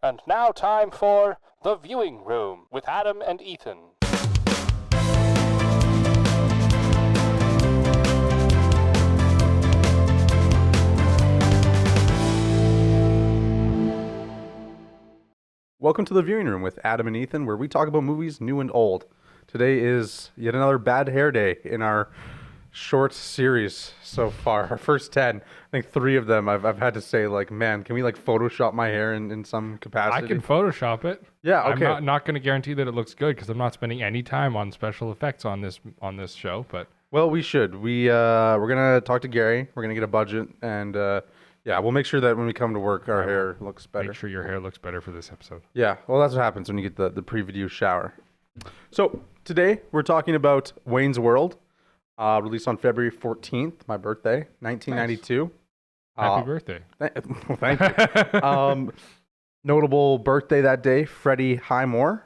And now time for The Viewing Room with Adam and Ethan. Welcome to The Viewing Room with Adam and Ethan, where we talk about movies new and old. Today is yet another bad hair day in our short series so far. Our first 10, I think 3 of them I've had to say, like, man, can we like Photoshop my hair in some capacity? I can Photoshop it. Yeah, okay. I'm not going to guarantee that it looks good because I'm not spending any time on special effects on this show. But Well, we should. We're gonna talk to Gary. We're gonna get a budget, and yeah, we'll make sure that when we come to work, our hair looks better. make sure your hair looks better for this episode. Yeah, well, that's what happens when you get the pre-video shower. So today we're talking about Wayne's World, released on February 14th, my birthday, 1992. Happy birthday. Thank you. Notable birthday that day, Freddie Highmore.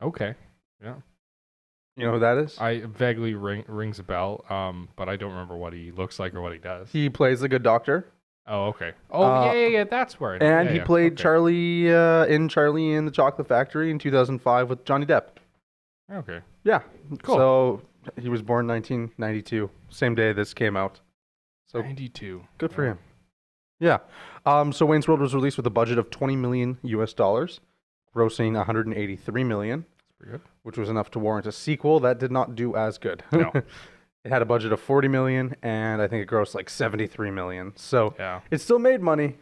Okay. Yeah. You know who that is? I vaguely rings a bell, but I don't remember what he looks like or what he does. He plays the good doctor. Oh, okay. Oh, yeah. That's where. And he played okay. Charlie in Charlie in the Chocolate Factory in 2005 with Johnny Depp. Okay. Yeah. Cool. So he was born 1992, same day this came out. So 92. good for him. Yeah. So Wayne's World was released with a budget of $20 million US, grossing $183 million, Pretty good. which was enough to warrant a sequel that did not do as good. No. It had a budget of $40 million, and I think it grossed like $73 million. So Yeah. it still made money,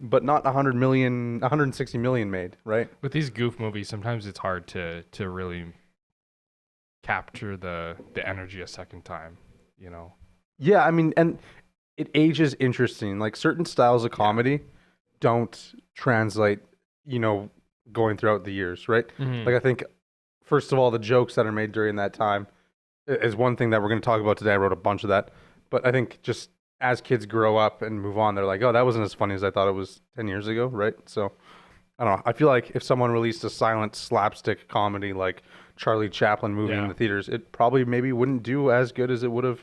but not $160 million made, right? With these goof movies, sometimes it's hard to really capture the energy a second time, you know. Yeah, I mean, and it ages interesting. Like certain styles of comedy don't translate, going throughout the years, right? Mhm. Like I think, first of all, the jokes that are made during that time is one thing that we're going to talk about today. I wrote a bunch of that. But I think just as kids grow up and move on, they're like, oh, that wasn't as funny as I thought it was 10 years ago, right? So, I don't know. I feel like if someone released a silent slapstick comedy like Charlie Chaplin movie in the theaters, it probably maybe wouldn't do as good as it would have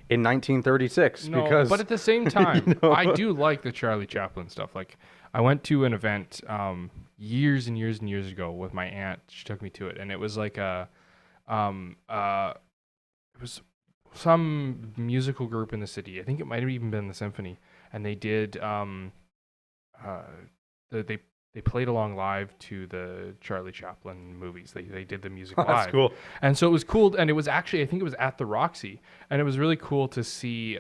in 1936. No, because, but at the same time, I do like the Charlie Chaplin stuff. Like, I went to an event years and years and years ago with my aunt. She took me to it, and it was like it was some musical group in the city. I think it might have even been the symphony, and they did they played along live to the Charlie Chaplin movies. They did the music live. That's cool. And so it was cool, and it was actually, I think it was at the Roxy, and it was really cool to see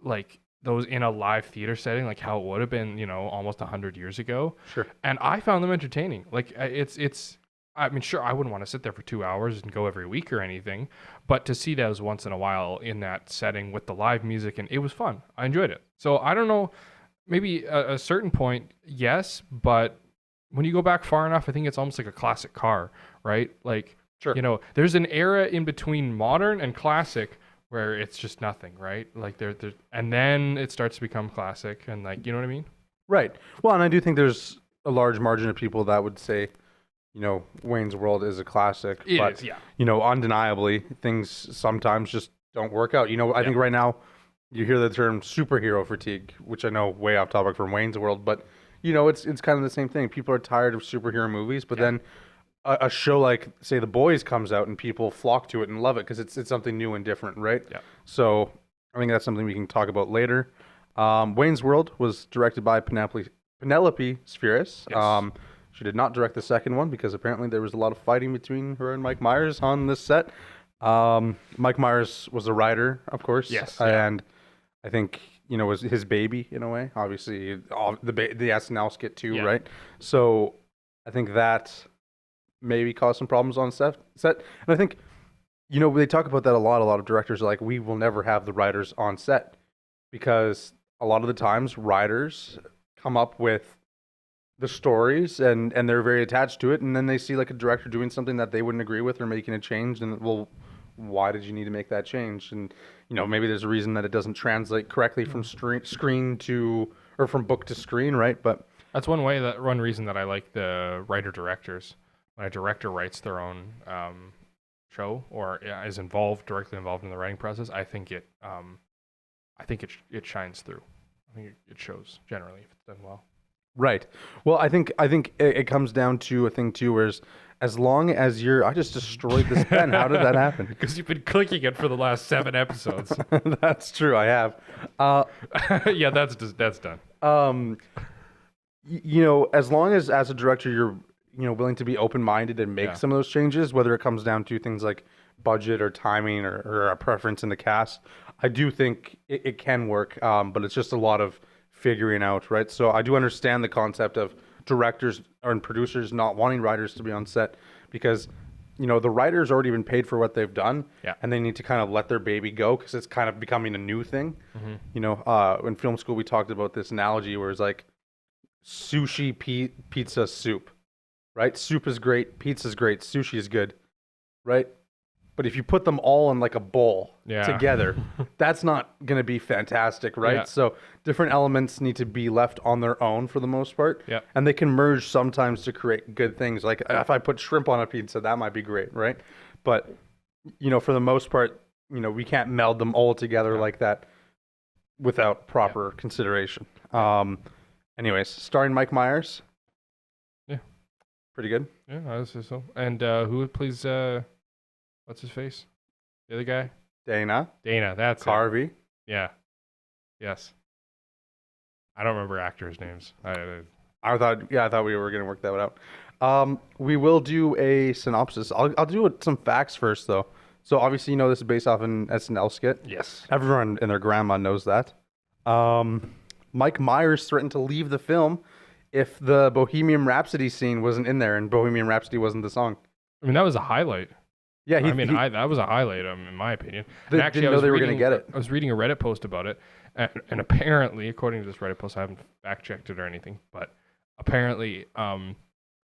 like those in a live theater setting, like how it would have been, almost 100 years ago. Sure. And I found them entertaining. Like it's I mean, sure, I wouldn't want to sit there for 2 hours and go every week or anything, but to see those once in a while in that setting with the live music, and it was fun. I enjoyed it. So I don't know, maybe a certain point, yes, but when you go back far enough, I think it's almost like a classic car, right? Like, Sure. There's an era in between modern and classic where it's just nothing, right? Like and then it starts to become classic, and like, you know what I mean? Right. Well, and I do think there's a large margin of people that would say, Wayne's World is a classic. It but, is, yeah. Undeniably, things sometimes just don't work out. I think right now you hear the term superhero fatigue, which I know way off topic from Wayne's World, but, it's kind of the same thing. People are tired of superhero movies, but then a show like, say, The Boys comes out and people flock to it and love it because it's something new and different, right? Yeah. So I think that's something we can talk about later. Wayne's World was directed by Penelope Spheris. Yes. She did not direct the second one because apparently there was a lot of fighting between her and Mike Myers on this set. Mike Myers was a writer, of course. Yes. And I think, was his baby in a way. Obviously, the SNL skit too, right? So I think that maybe caused some problems on set. And I think, they talk about that a lot. A lot of directors are like, we will never have the writers on set because a lot of the times writers come up with the stories and they're very attached to it, and then they see like a director doing something that they wouldn't agree with or making a change, and well, why did you need to make that change? And maybe there's a reason that it doesn't translate correctly from screen to, or from book to screen, right? But That's one reason that I like the writer directors. When a director writes their own show or is directly involved in the writing process, I think it shines through. I think it shows generally if it's done well. Right. Well, I think it comes down to a thing too, whereas as long as you're, I just destroyed this pen. How did that happen? Because you've been clicking it for the last 7 episodes. That's true. I have. Yeah, that's done. As long as a director you're willing to be open-minded and make some of those changes, whether it comes down to things like budget or timing or a preference in the cast, I do think it can work. But it's just a lot of figuring out, right? So I do understand the concept of directors and producers not wanting writers to be on set because the writer's already been paid for what they've done, and they need to kind of let their baby go because it's kind of becoming a new thing. In film school we talked about this analogy where it's like sushi, pizza, soup, right? Soup is great, pizza's great, sushi is good, right? But if you put them all in like a bowl together, that's not going to be fantastic, right? Yeah. So different elements need to be left on their own for the most part. Yeah. And they can merge sometimes to create good things. Like if I put shrimp on a pizza, that might be great, right? But, for the most part, we can't meld them all together like that without proper consideration. Anyways, starring Mike Myers. Yeah. Pretty good. Yeah, I would say so. And who plays, what's his face? The other guy? Dana, that's it. Carvey. Yeah. Yes. I don't remember actors' names. I thought we were going to work that one out. We will do a synopsis. I'll do some facts first, though. So obviously, this is based off an SNL skit. Yes. Everyone and their grandma knows that. Mike Myers threatened to leave the film if the Bohemian Rhapsody scene wasn't in there, and Bohemian Rhapsody wasn't the song. I mean, that was a highlight. Yeah, that was a highlight, in my opinion. They and actually, didn't know they were going to get it. I was reading a Reddit post about it, and apparently, according to this Reddit post, I haven't fact checked it or anything, but apparently,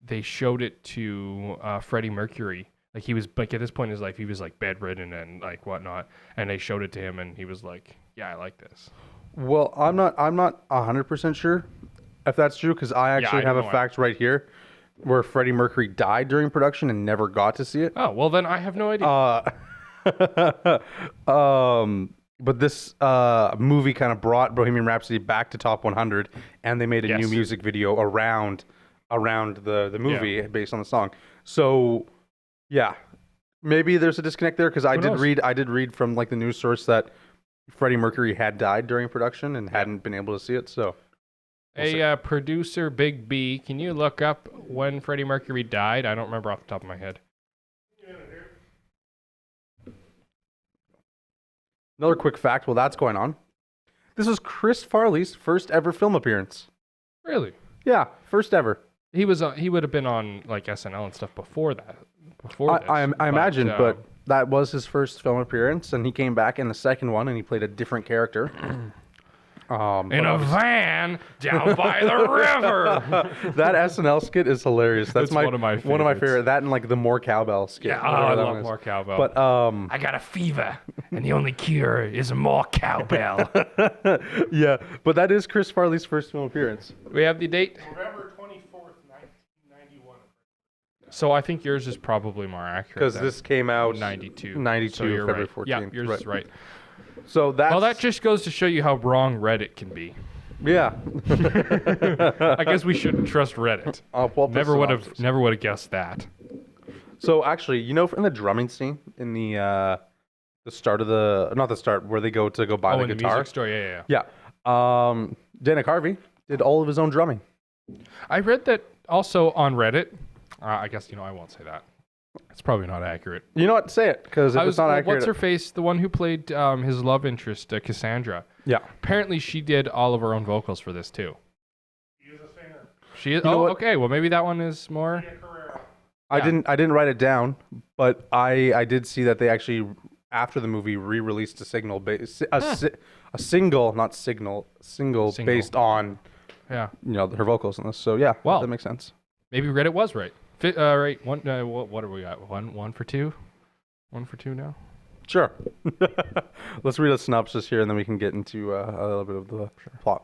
they showed it to Freddie Mercury. Like he was, like at this point in his life, he was like bedridden and like whatnot, and they showed it to him, and he was like, "Yeah, I like this." Well, I'm not 100% sure if that's true because I actually have a fact right here where Freddie Mercury died during production and never got to see it. Oh, well then I have no idea. But this movie kind of brought Bohemian Rhapsody back to top 100, and they made a new music video around the movie based on the song. So, yeah, maybe there's a disconnect there because I did read from like the news source that Freddie Mercury had died during production and hadn't been able to see it. So, producer Big B, can you look up when Freddie Mercury died? I don't remember off the top of my head. Another quick fact while that's going on. This was Chris Farley's first ever film appearance. Really? Yeah, first ever. He would have been on like SNL and stuff before that. I imagine, but that was his first film appearance, and he came back in the second one, and he played a different character. In a van down by the river. That SNL skit is hilarious. That's one of my favorite. That and like the More Cowbell skit. Yeah, I love More Cowbell. But I got a fever, and the only cure is more cowbell. Yeah, but that is Chris Farley's first film appearance. We have the date. November 24th, 1991. So I think yours is probably more accurate. Because this came out 92. 92, so you're February right. 14th. Yeah, yours is right. So that just goes to show you how wrong Reddit can be. Yeah. I guess we shouldn't trust Reddit. Never would have guessed that. So actually, in the drumming scene in the start of not the start where they go buy the guitar. The music store, yeah. Dana Carvey did all of his own drumming. I read that also on Reddit. I guess I won't say that. It's probably not accurate. You know what? Say it, because if it's not accurate. What's her face? The one who played his love interest, Cassandra. Yeah. Apparently, she did all of her own vocals for this too. She is a singer. She is. Oh, okay. Well, maybe that one is more. I didn't write it down, but I did see that they actually, after the movie, re-released a single, not signal, single based on, her vocals in this. So yeah, well, that makes sense. Maybe Reddit was right. Right. One. What have we got? One for two. 1 for 2 now. Sure. Let's read a synopsis here, and then we can get into a little bit of the plot.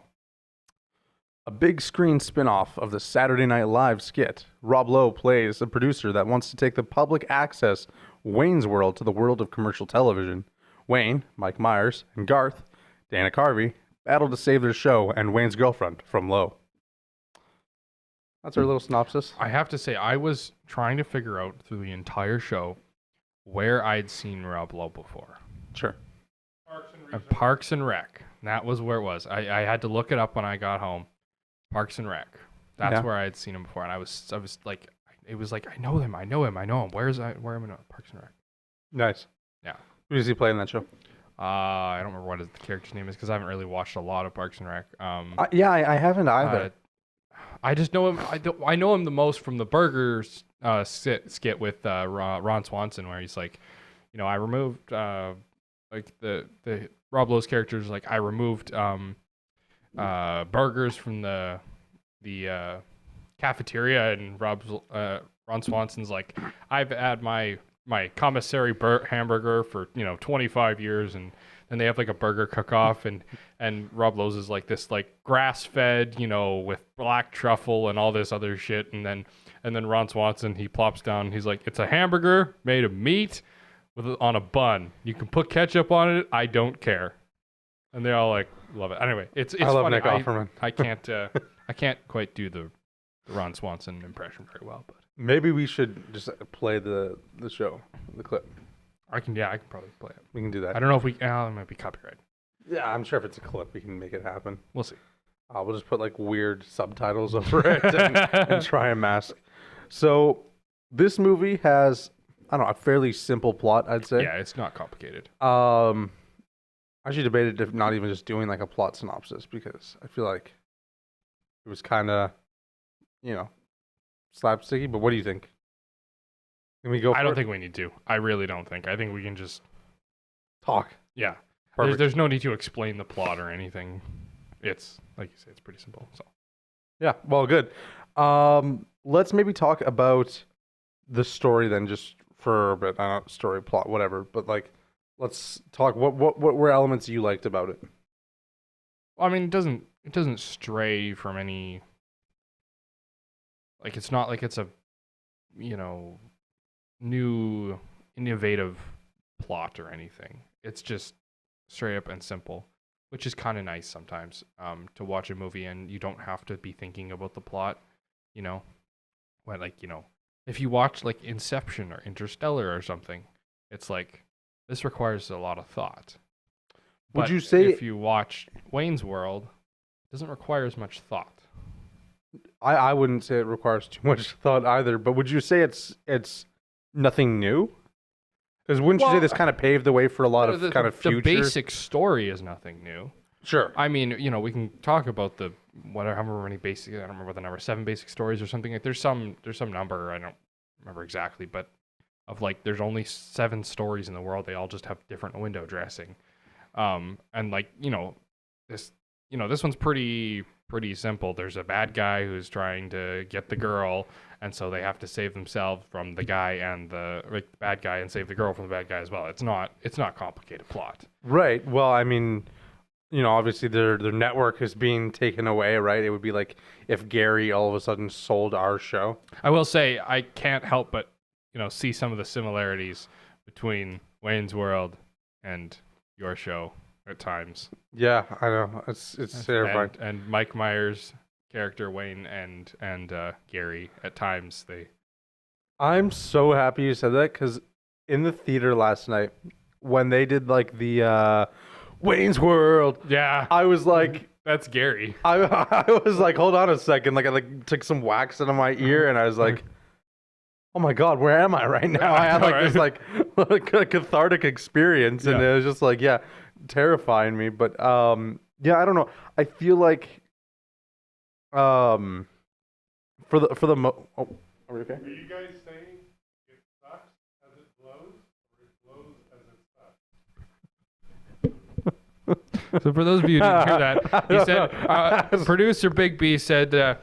A big screen spin-off of the Saturday Night Live skit. Rob Lowe plays a producer that wants to take the public access Wayne's World to the world of commercial television. Wayne, Mike Myers, and Garth, Dana Carvey, battle to save their show and Wayne's girlfriend from Lowe. That's our little synopsis. I have to say, I was trying to figure out through the entire show where I'd seen Rob Lowe before. Sure. Parks and Rec. That was where it was. I had to look it up when I got home. Parks and Rec. That's where I had seen him before, and I was like, it was like, I know him. Where am I in Parks and Rec? Nice. Yeah. Who does he play in that show? I don't remember what the character's name is because I haven't really watched a lot of Parks and Rec. I haven't either. I just know him. I know him the most from the Burgers skit with Ron Swanson, where he's like, I removed like the Rob Lowe's characters, like I removed burgers from the cafeteria, and Ron Swanson's like, I've had my commissary hamburger for 25 years, and then they have like a burger cook-off, and Rob Lowe's is like this like grass-fed, with black truffle and all this other shit, and then Ron Swanson, he plops down and he's like, it's a hamburger made of meat on a bun. You can put ketchup on it. I don't care. And they all like love it. Anyway, it's I love funny. Nick Offerman. I can't quite do the Ron Swanson impression very well, but Maybe we should just play the show, the clip. I can probably play it. We can do that. I don't know if it might be copyright. Yeah, I'm sure if it's a clip, we can make it happen. We'll see. We'll just put like weird subtitles over it and try and mask. So this movie has, I don't know, a fairly simple plot, I'd say. Yeah, it's not complicated. I actually debated if not even just doing like a plot synopsis, because I feel like it was kind of, slapsticky. But what do you think? Can we go? I don't think we need to. I really don't think. I think we can just talk. Yeah. Perfect. There's no need to explain the plot or anything. It's like you say, it's pretty simple. So yeah, well, good. Let's maybe talk about the story then, just for a bit. Not story, plot, whatever. But like, let's talk. What were elements you liked about it? I mean, it doesn't stray from any. Like, it's not like it's a, new innovative plot or anything. It's just straight up and simple, which is kind of nice sometimes, to watch a movie and you don't have to be thinking about the plot, when if you watch like Inception or Interstellar or something, it's like, this requires a lot of thought. Would But you say if you watch Wayne's World, it doesn't require as much thought? I wouldn't say it requires too much thought either, but would you say it's nothing new? Because wouldn't you say this kind of paved the way for a lot of kind of future? The basic story is nothing new. Sure. I mean, we can talk about however many basic, I don't remember the number, 7 basic stories or something. Like there's some number, I don't remember exactly, but of like, there's only 7 stories in the world. They all just have different window dressing. And like, this one's pretty simple. There's a bad guy who's trying to get the girl, and so they have to save themselves from the guy and the bad guy, and save the girl from the bad guy as well. It's not complicated plot. Right. Well, I mean, obviously their network is being taken away, right? It would be like if Gary all of a sudden sold our show. I will say I can't help but see some of the similarities between Wayne's World and your show at times. Yeah, I know. It's terrifying. And Mike Myers' character Wayne and Gary at times I'm so happy you said that, because in the theater last night when they did like the Wayne's World, yeah, I was like, that's Gary. I was like, hold on a second, like I took some wax out of my ear and I was like, oh my God, where am I right now? I had like this like a cathartic experience, and it was just like, yeah, terrifying me. But yeah, I don't know. I feel like are we okay? Are you guys saying it sucks as it blows, or it blows as it sucks? So for those of you who didn't hear that, he said, producer Big B said,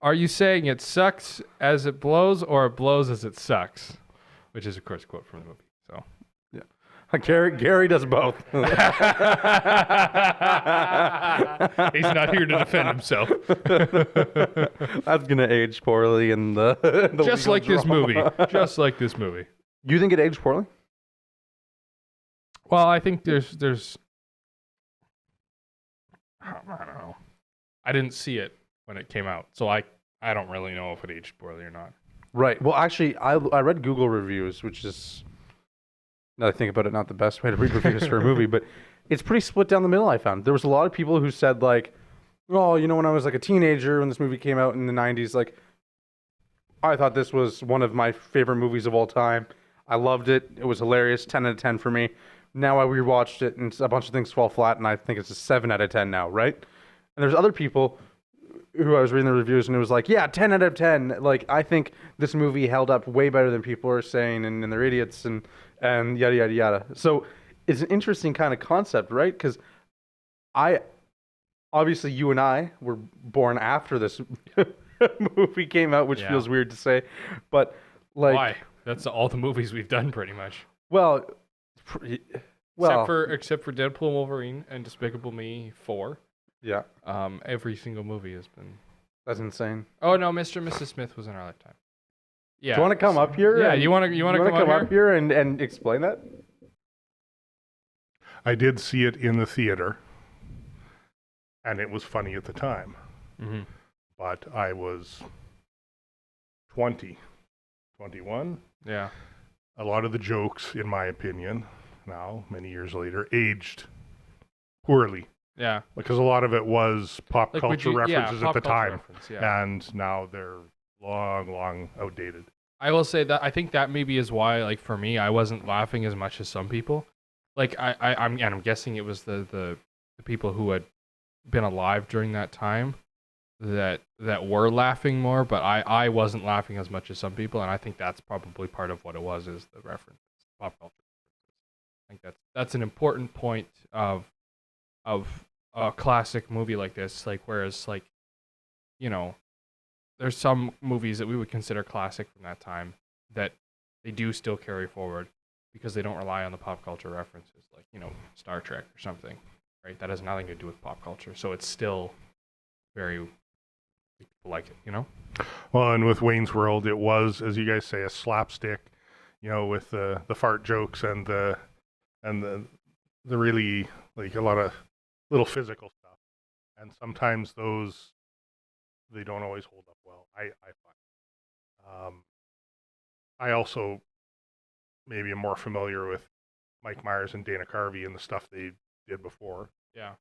are you saying it sucks as it blows, or it blows as it sucks? Which is, of course, a quote from the movie. So, yeah, Gary does both. He's not here to defend himself. That's gonna age poorly in the just like this movie. Just like this movie. You think it aged poorly? Well, I think there's I don't know. I didn't see it when it came out, so I I don't really know if it aged poorly or not. Right. Well, actually, I read Google reviews, which is, now that I think about it, not the best way to read reviews for a movie, but it's pretty split down the middle. I found there was a lot of people who said like, "Oh, you know, when I was like a teenager, when this movie came out in the '90s, like, I thought this was one of my favorite movies of all time. I loved it. It was hilarious. 10 out of 10 for me. Now I rewatched it, and a bunch of things fall flat, and I think it's a 7 out of 10 now, right?" And there's other people who I was reading the reviews, and it was like, yeah, 10 out of 10. Like, I think this movie held up way better than people are saying, and they're idiots, and yada, yada, yada. So it's an interesting kind of concept, right? Because obviously, you and I were born after this movie came out, which feels weird to say. But, like... Why? That's all the movies we've done, pretty much. Well... Except for Deadpool and Wolverine and Despicable Me 4. Yeah. Every single movie has been... That's insane. Oh, no, Mr. and Mrs. Smith was in our lifetime. Yeah. Do you want to come up here? Yeah, you want to come up here and explain that? I did see it in the theater, and it was funny at the time. Mm-hmm. But I was 20, 21. Yeah. A lot of the jokes, in my opinion, now, many years later, aged poorly. Yeah. Because a lot of it was pop culture references at the time. And now they're long outdated. I will say that I think that maybe is why, like, for me, I wasn't laughing as much as some people. Like, I'm guessing it was the people who had been alive during that time that were laughing more, but I wasn't laughing as much as some people, and I think that's probably part of what it was, is the reference, pop culture. I think that's an important point of a classic movie like this. Like, whereas, like, you know, there's some movies that we would consider classic from that time that they do still carry forward because they don't rely on the pop culture references, like, you know, Star Trek or something, right? That has nothing to do with pop culture, so it's still very, people like it, you know? Well, and with Wayne's World, it was, as you guys say, a slapstick, you know, with the fart jokes and the really, like, a lot of little physical stuff. And sometimes those, they don't always hold up well, I find. I also maybe am more familiar with Mike Myers and Dana Carvey and the stuff they did before. Yeah.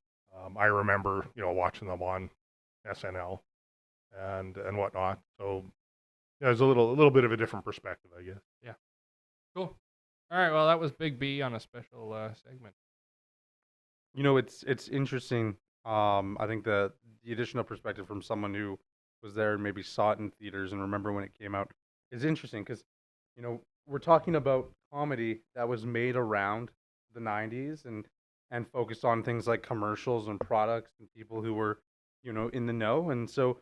I remember, you know, watching them on SNL and whatnot. So yeah, there's a little bit of a different perspective, I guess. Yeah. Cool. All right. Well, that was Big B on a special segment. You know, it's interesting. I think the additional perspective from someone who was there and maybe saw it in theaters and remember when it came out is interesting because, you know, we're talking about comedy that was made around the 90s and focused on things like commercials and products and people who were, you know, in the know. And so,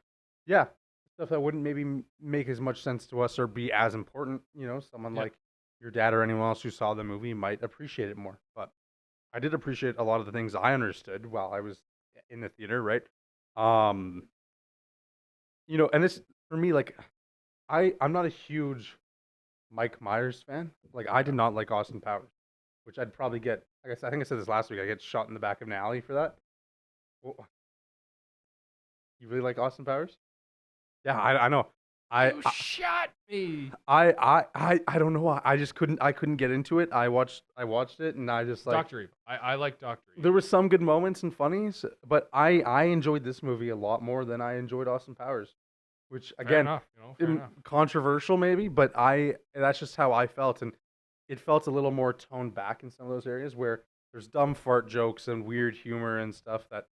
yeah, stuff that wouldn't maybe make as much sense to us or be as important, you know, someone like your dad or anyone else who saw the movie might appreciate it more. But I did appreciate a lot of the things I understood while I was in the theater, right? You know, and this, for me, like, I'm not a huge Mike Myers fan. Like, I did not like Austin Powers, which I'd probably get, I guess, I think I said this last week, I get shot in the back of an alley for that. Well, you really like Austin Powers? Yeah, I know. You shot me. I don't know why. I couldn't get into it. I watched it and I just like Dr. Evil. I like Dr. Evil. There were some good moments and funnies, but I enjoyed this movie a lot more than I enjoyed Austin Powers, which again, fair enough. Controversial maybe, but that's just how I felt, and it felt a little more toned back in some of those areas where there's dumb fart jokes and weird humor and stuff that,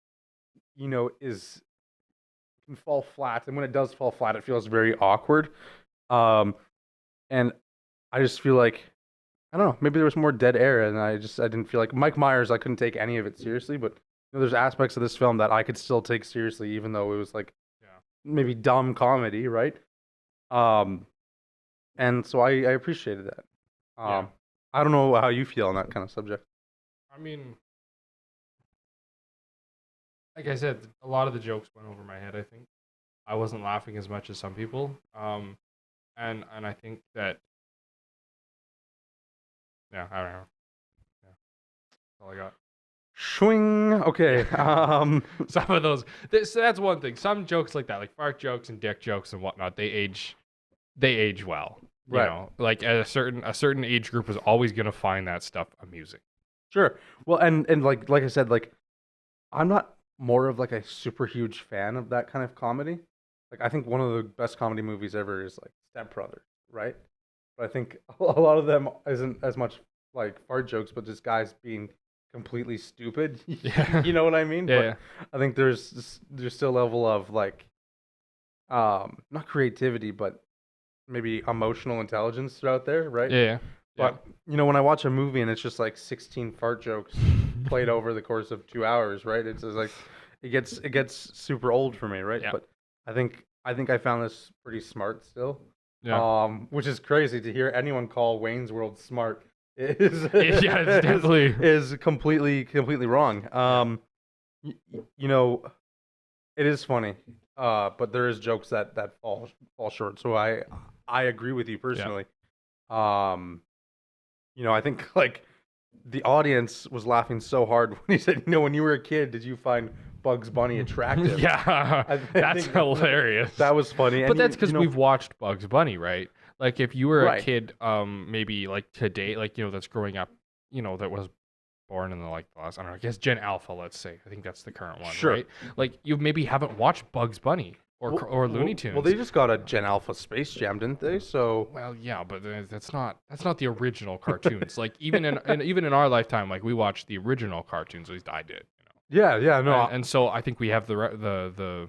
you know, can fall flat, and when it does fall flat, it feels very awkward. And I just feel like, I don't know, maybe there was more dead air, and I didn't feel like Mike Myers. I couldn't take any of it seriously, but you know, there's aspects of this film that I could still take seriously, even though it was like maybe dumb comedy, right? And so I appreciated that. I don't know how you feel on that kind of subject. I mean, like I said, a lot of the jokes went over my head, I think. I wasn't laughing as much as some people. And I think that, I don't know. Yeah. That's all I got. Swing. Okay. Some of those. So that's one thing. Some jokes like that, like fart jokes and dick jokes and whatnot, they age well. You Right. know, like at a certain age group is always gonna find that stuff amusing. Sure. Well, and like I said, like I'm not more of like a super huge fan of that kind of comedy. Like I think one of the best comedy movies ever is like Step Brothers, right? But I think a lot of them isn't as much like fart jokes, but just guys being completely stupid. Yeah. You know what I mean? Yeah. But I think there's still a level of like not creativity, but maybe emotional intelligence throughout there, right? Yeah. But you know, when I watch a movie and it's just like 16 fart jokes played over the course of 2 hours, right? It's just like it gets super old for me, right? Yeah. But I think I found this pretty smart still. Yeah. Which is crazy to hear anyone call Wayne's World smart. Is Yeah, it's definitely is completely wrong. You know, it is funny, but there is jokes that fall short. So I agree with you personally. You know, I think like the audience was laughing so hard when he said, you know, when you were a kid, did you find Bugs Bunny attractive? Yeah. That's think hilarious. That was funny. But And that's because you know, we've watched Bugs Bunny, right? Like if you were Right. a kid, maybe like today, like you know, that's growing up, you know, that was born in the like the last, I don't know, I guess Gen Alpha, let's say. I think that's the current one, Sure. right? Like you maybe haven't watched Bugs Bunny or Looney Tunes. Well, they just got a Gen Alpha Space Jam, didn't they? So Well, yeah, but that's not the original cartoons. Like even even in our lifetime, like we watched the original cartoons. At least I did. You know? yeah, no. And so I think we have the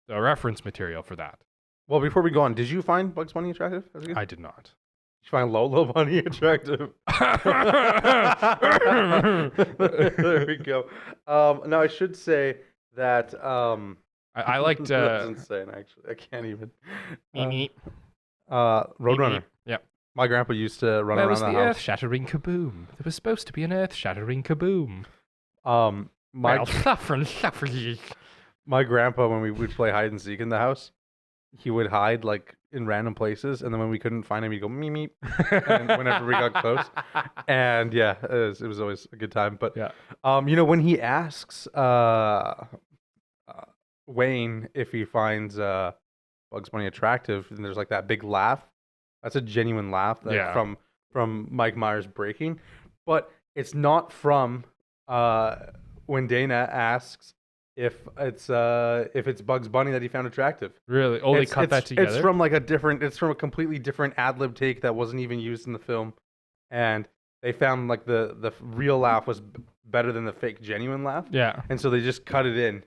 reference material for that. Well, before we go on, did you find Bugs Bunny attractive as a kid? I did not. Did you find Lolo Bunny attractive? There we go. Now I should say that I liked that's insane. Actually, I can't even. Meep, Roadrunner. Yeah. My grandpa used to run Where around was the the house. earth-shattering kaboom? There was supposed to be an earth-shattering kaboom. My Well, suffering. my grandpa, when we would play hide and seek in the house, he would hide like in random places, and then when we couldn't find him, he'd go meep meep. And whenever we got close, and yeah, it was always a good time. But Yeah. you know, when he asks Wayne if he finds Bugs Bunny attractive, and there's like that big laugh. That's a genuine laugh Yeah. from Mike Myers breaking, but it's not from when Dana asks if it's Bugs Bunny that he found attractive. Really? Oh, they cut that together? It's from like it's from a completely different ad lib take that wasn't even used in the film, and they found like the real laugh was better than the fake genuine laugh, Yeah. and so they just cut it in,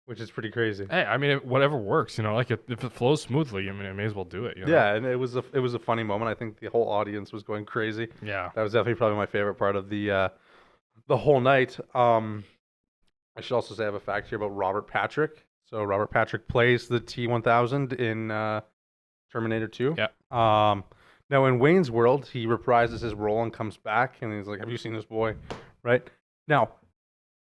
which is pretty crazy. Hey, I mean, whatever works, you know, like if it flows smoothly, I mean, I may as well do it. You know? Yeah, and it was a funny moment. I think the whole audience was going crazy. Yeah. That was definitely probably my favorite part of the whole night. I should also say I have a fact here about Robert Patrick. So Robert Patrick plays the T-1000 in Terminator 2. Yeah. Now in Wayne's World, he reprises his role and comes back, and he's like, "Have you seen this boy?" Right? Now,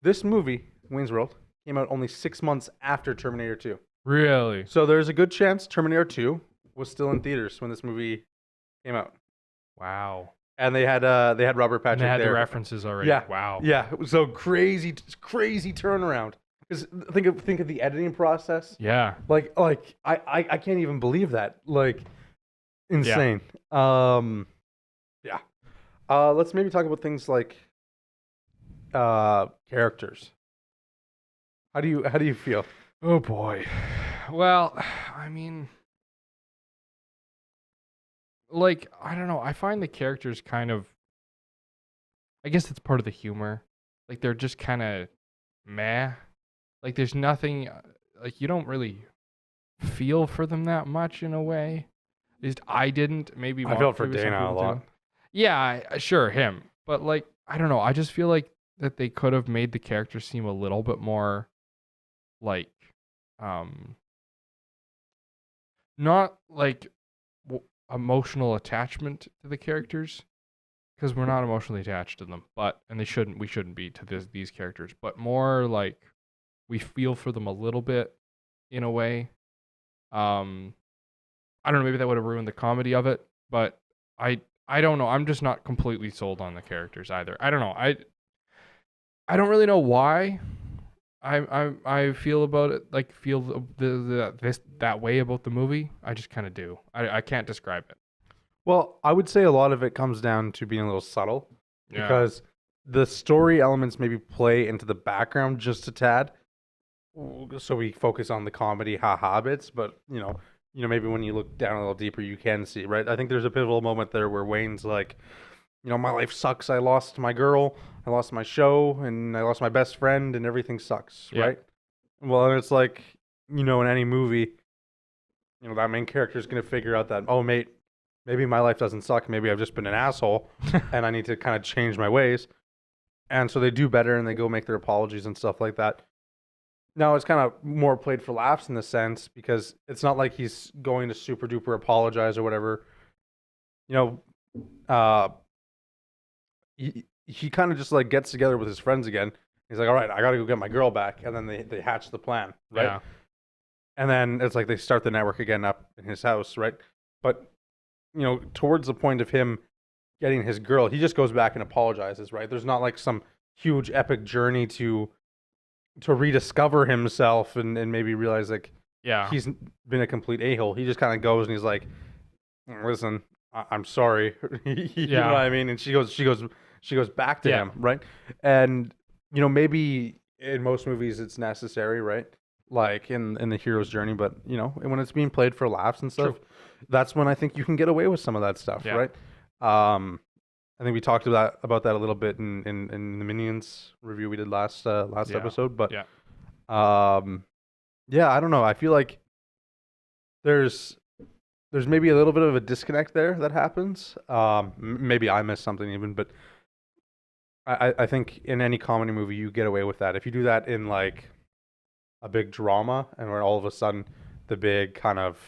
this movie, Wayne's World, came out only 6 months after Terminator 2. Really? So there's a good chance Terminator 2 was still in theaters when this movie came out. Wow. And they had Robert Patrick And they had there. the references already. Yeah. Wow. Yeah, it was so crazy turnaround. Because think of the editing process. Yeah. Like I can't even believe that. Like insane. Yeah. Let's maybe talk about things like characters. How do you feel? Oh boy. Well, I mean, like, I don't know. I find the characters kind of, I guess it's part of the humor. Like, they're just kind of meh. Like, there's nothing, like, you don't really feel for them that much in a way. At least I didn't. Maybe I felt for maybe some Dana a people lot. do. Yeah, sure, him. But, like, I don't know. I just feel like that they could have made the character seem a little bit more, like, not like emotional attachment to the characters, because we're not emotionally attached to them, and we shouldn't be to these characters, but more like we feel for them a little bit in a way. I don't know, maybe that would have ruined the comedy of it, but I don't know. I'm just not completely sold on the characters either. I don't know. I don't really know why I feel about it, like feel that way about the movie. I just kind of do. I can't describe it. Well, I would say a lot of it comes down to being a little subtle Yeah. because the story elements maybe play into the background just a tad. So we focus on the comedy haha bits, but maybe when you look down a little deeper, you can see, right? I think there's a pivotal moment there where Wayne's like, my life sucks. I lost my girl, I lost my show, and I lost my best friend, and everything sucks, Yeah. right? Well, and it's like, in any movie, that main character is going to figure out that, oh, mate, maybe my life doesn't suck. Maybe I've just been an asshole, and I need to kind of change my ways. And so they do better, and they go make their apologies and stuff like that. Now, it's kind of more played for laughs in the sense because it's not like he's going to super duper apologize or whatever. He kind of just like gets together with his friends again. He's like, all right, I got to go get my girl back. And then they hatch the plan, right? Yeah. And then it's like they start the network again up in his house, right? But, towards the point of him getting his girl, he just goes back and apologizes, right? There's not like some huge epic journey to rediscover himself and maybe realize like Yeah. he's been a complete a-hole. He just kind of goes and he's like, listen, I'm sorry. You know what I mean? And she goes back to him, right? And maybe in most movies it's necessary, right? Like in the hero's journey, but when it's being played for laughs and stuff, that's when I think you can get away with some of that stuff, right? I think we talked about that a little bit in the Minions review we did last episode, but I don't know. I feel like there's maybe a little bit of a disconnect there that happens. Maybe I missed something even, but I think in any comedy movie you get away with that. If you do that in like a big drama and where all of a sudden the big kind of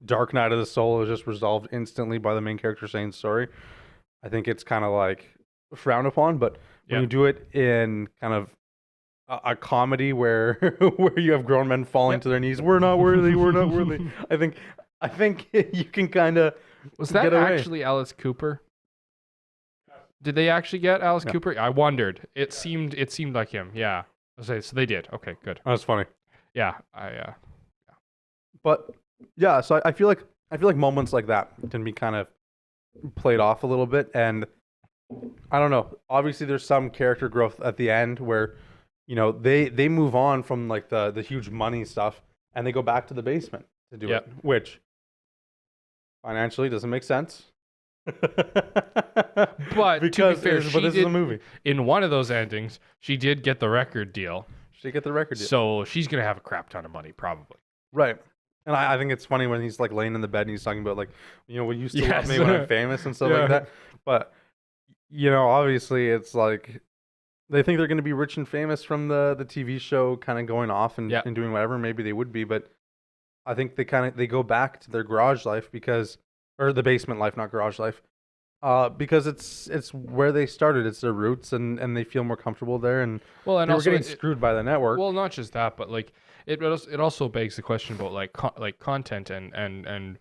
dark night of the soul is just resolved instantly by the main character saying sorry, I think it's kind of like frowned upon. But when you do it in kind of a comedy where where you have grown men falling to their knees, we're not worthy, we're not worthy. I think you can kind of Was that actually Alice Cooper? Did they actually get Alice Cooper? I wondered. It seemed like him. Yeah. So they did. Okay, good. That's funny. Yeah. But yeah, so I feel like moments like that can be kind of played off a little bit, and I don't know. Obviously, there's some character growth at the end where they move on from like the huge money stuff and they go back to the basement to do it, which financially doesn't make sense. But because to be fair, this is a movie. In one of those endings, she did get the record deal. She get the record deal. So she's gonna have a crap ton of money, probably. Right. And I think it's funny when he's like laying in the bed and he's talking about like, when you still love me when I'm famous and stuff like that. But obviously it's like they think they're going to be rich and famous from the TV show kind of going off and doing whatever. Maybe they would be, but I think they go back to their garage life or the basement life, not garage life, because it's where they started. It's their roots, and they feel more comfortable there. And they were getting screwed by the network. Well, not just that, but like it also begs the question about like content and